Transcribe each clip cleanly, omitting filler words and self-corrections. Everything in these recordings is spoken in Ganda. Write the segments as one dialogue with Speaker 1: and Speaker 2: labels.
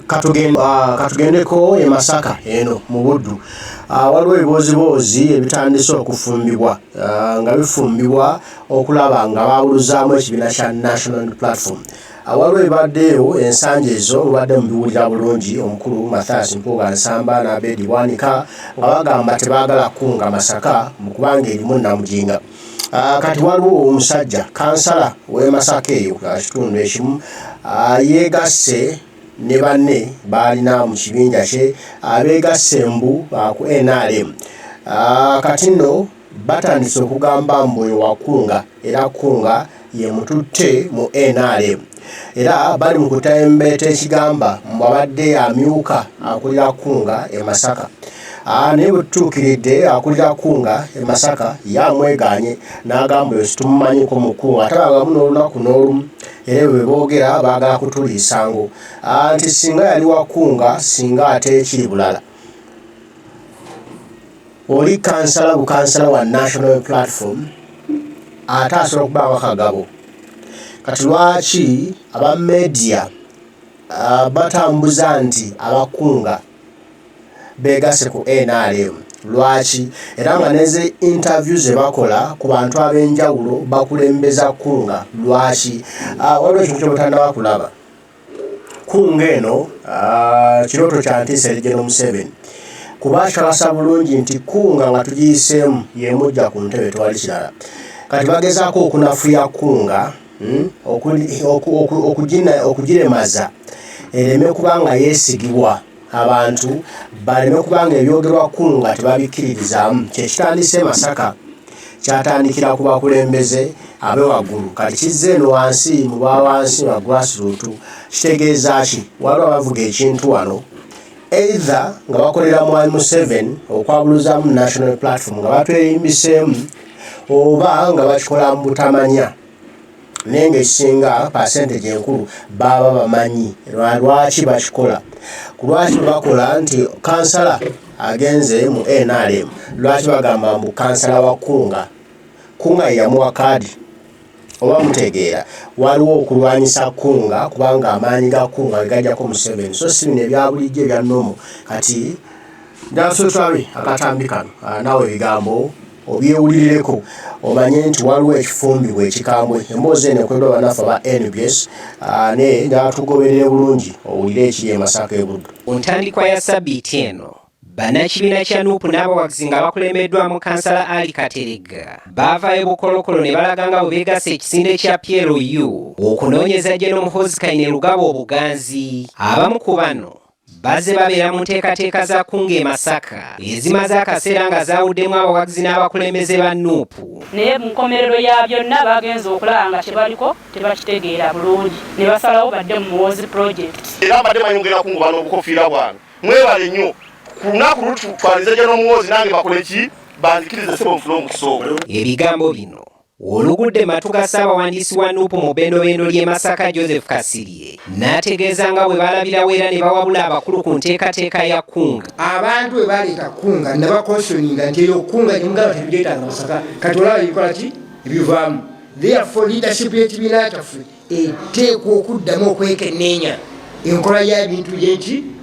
Speaker 1: Katugendeko e Masaka eno mu Buddu. Waliwo ebibozibozi ebitandise okufumbibwa nga bifumbibwa okulaba nga bawuluzaamu ekibiina kya National Platform. Waliwo ebaddeyo ensanje ezo mubadde mubiwulira bulungi omukulu Mathias Mpuuga Nsamba n'Abedi Bwanika nga bagamba tebaagala kunga Masaka mu kubanga erimu Namujinga. Kati waliwo omusajja kansala w'e Masaka eyo kitundu ekimu yeegasse ne banne balina mu kibinja kye abeegasse mbu ku NRM. Kati nno batandise okugamba mbu oyo wakunga era kunga ye mututte mu NRM. Era bali mu kutembeeta ekigamba mbu abadde amyuka akulira kunga e Masaka. Naye bwe tutuukiridde akulira kunga e Masaka yamwegaanye n'agamba oyo situmumanyiko mukunga atabagamu n'olunaku n'olumu. Era bwe boogera baagala kutuliisa ngo nti singa yali wakunga singa ate ekiri bulala. Oli kansala bukansala wa National Platform ate asobola okuba akagabo. Kati lwaki aba media batambuza nti abakunga beegase ku NRM? Lwaki? Era nga neze interview ze bakola ku bantu ab'enjawulo bakulembeza kunga. Lwaki? Waliwo ekintu ky'obutannaba kulaba. Kunga eno kirooto kya Ntiisa Regional Museveni kuba akyalasa bulungi nti kunga nga tugiyiseemu yemujja ku ntebe twali kirala. Kati bagezaako okunafuya kunga okugiremaza ereme kubanga yeesigibwa abantu baleme kubanga ebyogerwa kunga tebabikkiririzaamu. Kyekitandise Masaka kyatandikira ku bakulembeze abe waggulu kati kizze eno wansi mu bawansi wa grassroot. Kitegeeza ki? Waliwo abavuga ekintu wano either nga bakolera mu 7 okwabuluzaamu National Platform nga batweyimbiseemu oba nga bakikola mu butamanya. Naye ng'ekisinga percentage enkulu baba bamanyi lwaki bakikola. Ku lwaki bakola nti kansala agenze mu NRM, lwaki bagamba mbu kansala wa kunga yamuwa kaadi oba mutegeera. Waliwo okulwanyisa kunga kubanga amaanyi ga kunga gajjako mu 7. So si bino ebya bulijjo ebya nomo. Kati ndasosawe akatambi kano nawe ebigambo obyewulirireko omanye nti waliwo ekifumbibwa ekikambwe. Emboozi eno ekolebwa bannaffe aba NBS ne natugoberere bulungi owulire ekiri e Masaka e Buddu.
Speaker 2: Ontandikwa ya sabbiiti eno bannakibiina kya NUP n'abawagizi nga bakulembeddwamu kansala Ali Katerega baavaayo bukolokolo ne balaga nga bwe beegase ekisinde kya PLU okunoonyeza General Muhoozi Kainerugaba obuganzi. Abamu ku bano bazze babeera mu nteekateeka za kunga e Masaka ezimaze akaseera nga zaawuddemu abawagizi n'abakulembeze ba NUP.
Speaker 3: Naye mu nkomerero ya byonna bagenze okulaba nga tebaliko tebakitegeera bulungi ne basalawo badde mu Muhoozi project.
Speaker 4: Era badde bayongera kunga bano obukofiira bwange mwebale nnyo ku lunaku lutwalize General Muhoozi nange bakole ki banzikirize sebo nfuna omukisa.
Speaker 2: Ebigambo bino olugudde matu ga ssaabawandiisi wa NUP mu bbendobendo ly'e Masaka Joseph Kasirye n'ategeeza nga bwe balabirawo era ne bawabula abakulu ku nteekateeka ya kunga.
Speaker 5: Abantu bwe baleeta kunga ne bakonsoninga nti eyo kunga gyemugamba tebireetanga Masaka kati olaba ebikola ki ebivaamu. Therefore leadership y'ekibiina kyaffe eteekwa okuddamu okwekenneenya enkola y'ebintu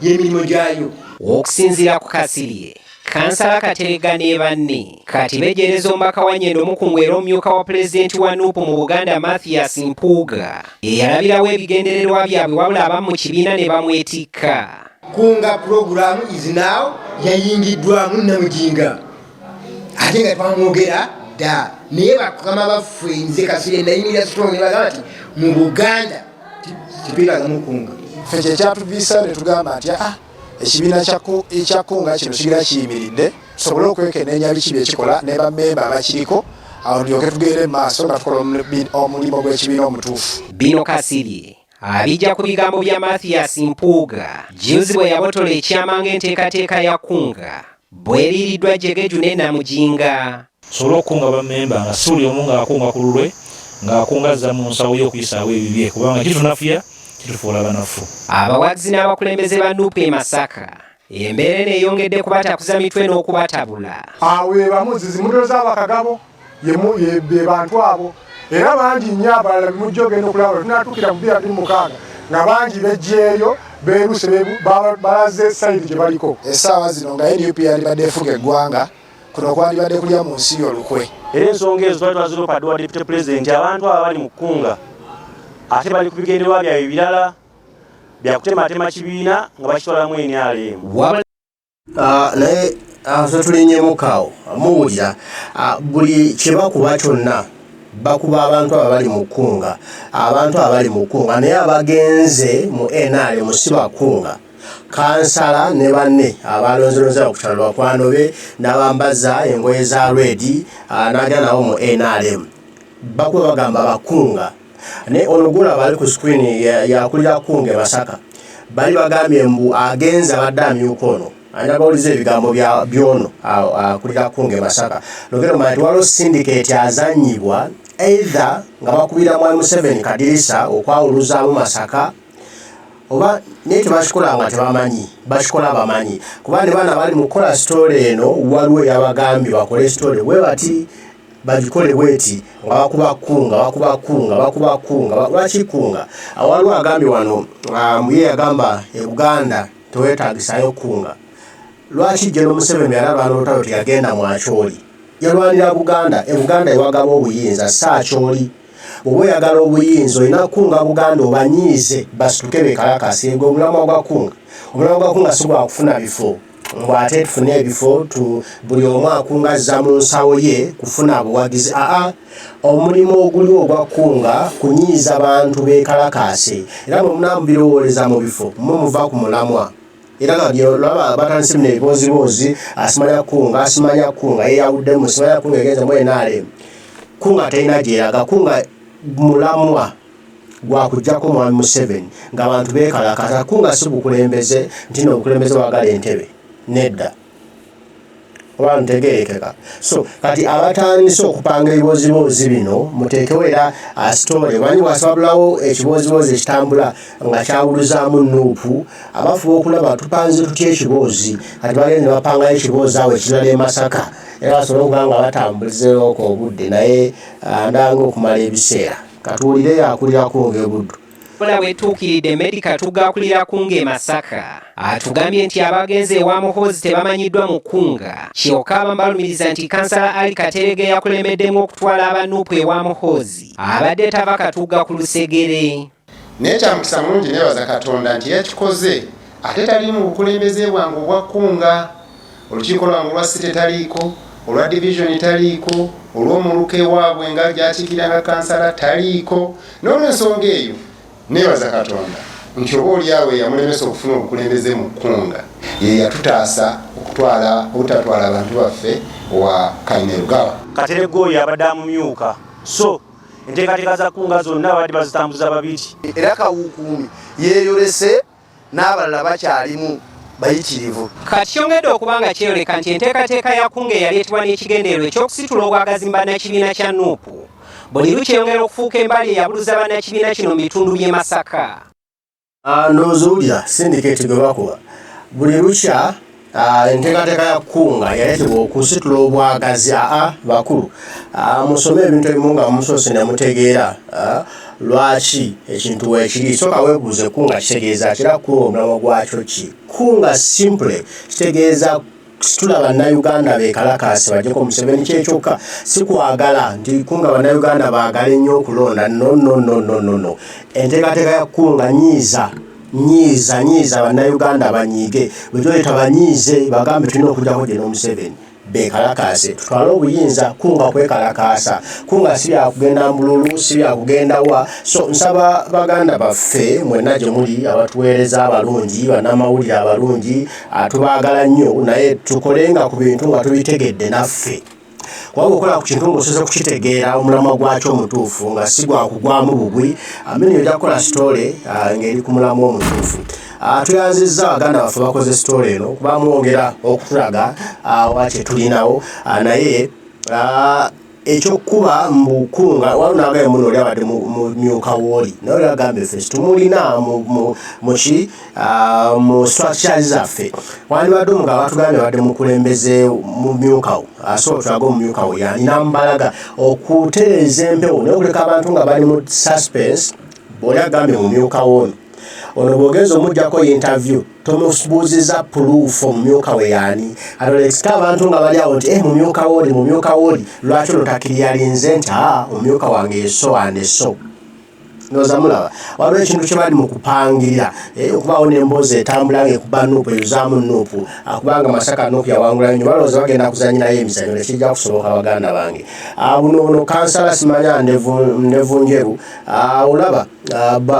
Speaker 5: y'emirimu gyayo.
Speaker 2: Okusinziira ku Kasirye, kansala Katerega ne banne kati bejereza omubaka wa Nyendo Omukungu era omumyuka wa pulezidenti wa NUP mu Buganda Mathias Mpuuga eyalabirawo ebigendererwa byabwe wabula abamu mu kibiina ne bamwetikka.
Speaker 5: Kunga program is now yayingiddwamu Namujinga ate nga twamwogera dda naye bakama baffe nze Kasirye nayimirira strong ne bagamba nti mu Buganda tipiragamu kunga.
Speaker 6: Ffe kyatuviisa ne tugamba nti ekibiina ekya kunga kino kigira kiyimiridde tusobole okwekenneenya biki byekikola ne bammemba abakiriko awo tulyoke tugende mu maaso nga tukola omulimu gw'ekibiina omutuufu.
Speaker 2: Bino Kasirye abijja ku bigambo bya Mathias Mpuuga Juzi bwe yabotola ekyama ng'enteekateeka ya kunga bweriiriddwa Jegeju ne Namujinga.
Speaker 7: Sobola okukunga bammemba nga si buli omu ng'akunga ku lulwe ng'akungazza mu nsawo y'okuyisaawo ebibye kubanga kitunafuya kitufuula banafu.
Speaker 2: Abawagizi n'abakulembeze ba NUP e Masaka embeera eno eyongedde kubatakuza mitwe n'okubatabula.
Speaker 6: Awo ebamuzi zimundo z'abakagabo be bantu abo era bangi nnyo abalala bimujja ogenda okulaba tunatuukira mu 2026 nga bangi bejjeeyo beeruse balaze sayidi gye baliko. Essaawa zino nga NUP yandibadde efuga eggwanga, kuno kwandibadde kulya mu nsi olukwe.
Speaker 8: Era ensonga ezo twali twaziropadde wa Deputy President abantu abo bali mu kkunga ate bali ku bigendererwa byabwe birala bya kutematema kibiina nga bakitwalamu NRM.
Speaker 1: Naye azo tulinnyemukawo muwulira buli kye bakuba kyonna bakuba abantu abali mu kkunga, abantu abali mu kkunga naye abagenze mu NRM si bakunga. Kansala ne banne abalonzereza ku kyalo bakwano be n'abambaza engoye za redi n'ajja nabo mu NRM bakuba bagamba bakunga. Ne onogula bali ku screen yakulira kunga e Masaka bali bagambye mbu agenze abadde amyuka ono anabauliza ebigambo byono akulira kunga e Masaka logero manti waliwo syndicate azannyibwa either nga bakubira mu M7 kadirisa okwawuluzaamu Masaka oba naye tebakikola nga tebamanyi bakikola bamanyi kuba ne bana bali mu kukola story eno waliwo eyabagambye bakole story bwe bati bagikole bweti nga bakuba kunga lwaki kunga waliwo agambye wano ye yagamba e Buganda tewetaagisayo kunga lwaki General Museveni yalaba n'olutalo teyagenda mu Acholi yalwanira Buganda Buganda ewagaba obuyinza si Acholi bw'oba oyagala obuyinza olina kunga Buganda obanyiize basituke bekalakasi ego omulamwa gwa kunga si gwakufuna bifo ate tufune ebifo buli omu akungazza mu nsawo ye kufuna buwagizi omulimu oguli ogwa kunga kunyiiza bantu bekalakasi era bwe munamubirowooleza mu bifo muva ku mulamwa era lwaba batandise bino ebiboozibozi asimanya kunga yeyawuddemu simanya kunga egenze mu NRM kunga terina gyeraga kunga mulamwa gwakujjako mwami Museveni ng'abantu beekalakasa kunga si bukulembeze nti n'obukulembeze bwagala entebe nedda oba ntegerekeka so kati abatandise okupanga ebiboozibozi bino muteekewo era story manyi bwasababulawo ekiboozibozi ekitambula nga kyawuluzaamu nuupu abafuba okulaba tupanze tutya ekiboozi kati bagenze bapangayo ekiboozi awo ekirala e Masaka era basobole okuba nga batambulizeeko obudde naye ndanga okumala ebiseera katuwulire yakulira kunga e Buddu.
Speaker 2: Ola wetuukiridde Medica tugakulira kunga e Masaka atugambye nti abagenze ewa Muhoozi tebamanyiddwa mu kunga kyokka abambalumiriza nti kansala Ali Katerege yakulembeddemu okutwala abanuupu ewa Muhoozi abadde tava Katuga ku lusegere.
Speaker 9: Naye kyamukisa mulungi neebaza Katonda nti yakikoze ate tali mu bukulembeze bwange obwa kunga olukiiko lwange olwa site taliiko olwa division taliiko olw'omuluka ewaabwe nga gyakiikiranga kansala taliiko n'olw'ensonga eyo neebaza Katonda nti oba oliawo yamulemesa okufuna obukulembeze mu kkunga ye yatutaasa obutatwala abantu baffe wa Kainerugaba.
Speaker 8: Katerege oyo abadde amumyuka so enteekateeka za kkunga zonna abadde bazitambuza babiri
Speaker 10: era Kawukuumi yeeyolese n'abalala bakyalimu bayitirivu.
Speaker 2: Kati kyongedde okuba nga kyeyoleka nti enteekateeka ya kunga eyaleetebwa n'ekigendererwa ekyokusitula obwagazi mu bannakibiina kya NUP buli lukyeyongera okufuuka embali eyabuluza bannakibiina kino mu bitundu by'e Masaka.
Speaker 1: N'ozuulira syndicate gwe bakuba buli lukya enteekateeka ya kunga yaleetebwa okusitula obwagazi bakulu musome ebintu ebimu nga musoose ne mutegeera lwaki ekintu weekiri soka weebuuze kunga kitegeeza kira kunga omulamwa gwakyo ki kunga simple kitegeeza situla bannayuganda beekalakasi bajjeko Museveni kyekyokka si kwagala nti kunga bannayuganda baagale nnyo okulonda no enteekateeka ya kunga nyiiza bannayuganda banyiige bwe toyeta banyiize bagambe tulina okujjako General Museveni beekalakase tutwale obuyinza kunga kwekalakasa kunga si byakugenda mbululu si byakugenda wa so nsaba baganda baffe mwenna gye muli abatuweereza abalungi bannamawulire abalungi tubaagala nnyo naye tukolenga ku bintu nga tubitegedde naffe kuba okola ku kintu ng'osoze kukitegeera omulamwa gwakyo omutuufu nga si gwakugwamu bugwi amini ojja kukola sitole ng'eri ku mulamwa omutuufu. Tuyanzizza abaganda baffe bakoze sitole eno kuba mwongera okutulaga wakye tulinawo naye ekyokuba mbukunga waliwo n'agaye muno oli abadde mu myuka wooli naye oli agambe ffe tumulina mu structures zaffe wandibadde omuga batugambye abadde mukulembeze mu myukawo asobola tulaga omumyukawo yanina mbalaga okutereeza empewo naye okuleka abantu nga bali mu suspense bw'oli agambye mu myukawo ono ono bwogeza omuggyako interview tomubuuziza proof omumyuka we yaani atolekisika abantu nga bali awo nti mumyuka wooli lwaki onotakiriyalinze nti omumyuka wange yeso andeso noza mulaba waliwo ekintu kye bali mu kupangirira okubaawo n'emboozi etambula ng'ekuba nuupu eyuzaamu nuupu kubanga Masaka nuupu yawangula nnyo balowooza bagenda kuzanyirayo emizannyo nekijja kusoboka baganda bange buno kansala simanya ndevu njeru olaba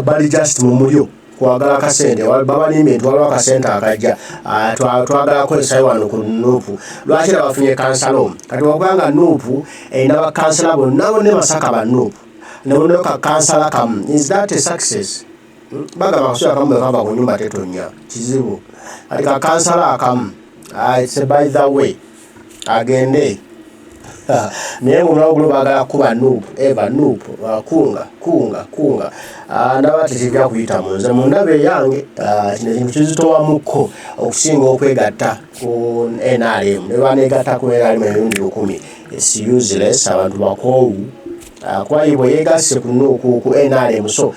Speaker 1: bali just mu mulyo kwagala akasente babalimba entwala akasente akajja twagala kukolesayo wano ku nuupu lwaki bafunye kansala omu kati wakubanga nuupu erina bakansala bonna ne Masaka ba nuupu nebunoka kansala kamu is that a success bagamba kasoya kamu bekava ku nyumba tetonya kizibu kati kansala akamu it's by the way agende naye ng'omulawo gulo baagala kuba nuupu kunga ndaba tekijja kuyita mu nze mu ndaba eyange kino ekintu kizitowamuko okusinga okwegatta ku NRM ne baneegatta ku NRM emirundi 10 it's useless abantu bakoowu kuba bwe yeegasse ku NRM so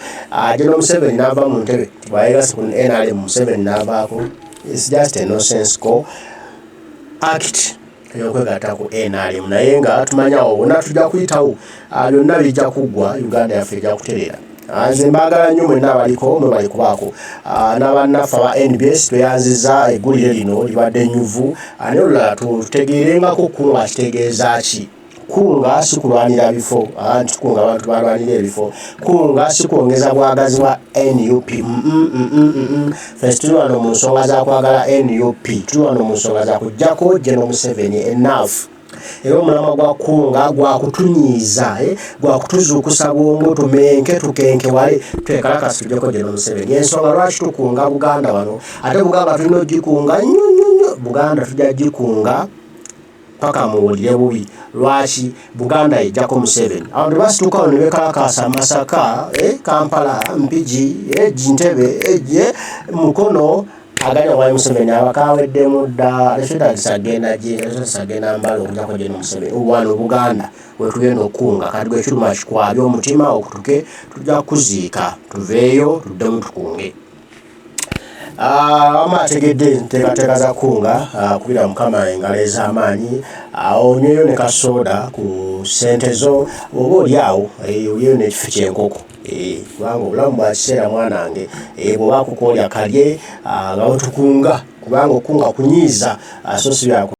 Speaker 1: General Museveni n'ava mu ntebe bwayeegasse ku NRM Museveni n'avaako it's just a nonsensical act eyokwegatta ku NRM naye nga tumanyawo wonna tujja kuyitawo byonna bijja kuggwa Uganda yaffe ejja kutereera nze mbaagala nnyo mwenna abaliko mwe bali kubaako n'abannaffe aba NBS tweyanziza eggulire lino libadde nnyuvu naye olulala tutegeerengako kunga kitegeeza ki kunga si kulwanira bifo anti kunga abantu balwanira ebifo kunga si kwongeza bwagazi bwa NUP fesi tuli wano mu nsonga za kwagala NUP tuli wano mu nsonga za kujjako General Museveni enough era omulama gwa kunga gwakutunyiiza gwakutuzuukusa bwongo tumenke tukenke wale twekalakasi tujjako General Museveni ensonga lwaki tukunga Buganda wano ate Buganda tulina ogikunga nnyo Buganda tujja gikunga paka muwulire bubi lwaki Buganda ejjako Museveni abantu basituka wano ne bekalakasa Masaka Kampala Mpigi Jintebe Mukono aganya wa Museveni abakaweddemu dda lekyetagisa agenda mbala okujjako General Museveni wano Buganda wetugenda okunga kati gwe kiruma kikwabya omutima okutuke tujja kuziika tuveeyo tuddemu tukunge amategedde nteekateeka za kunga kubira mukama engalo ez'amaanyi onyweyo ne kasoda ku ssente zo oba oli awo oliyo n'ekifo ky'enkoko kubanga obulamu bwa kiseera mwanange bw'oba akukoolya kalye nga wetukunga kubanga okunga kunyiiza so si byako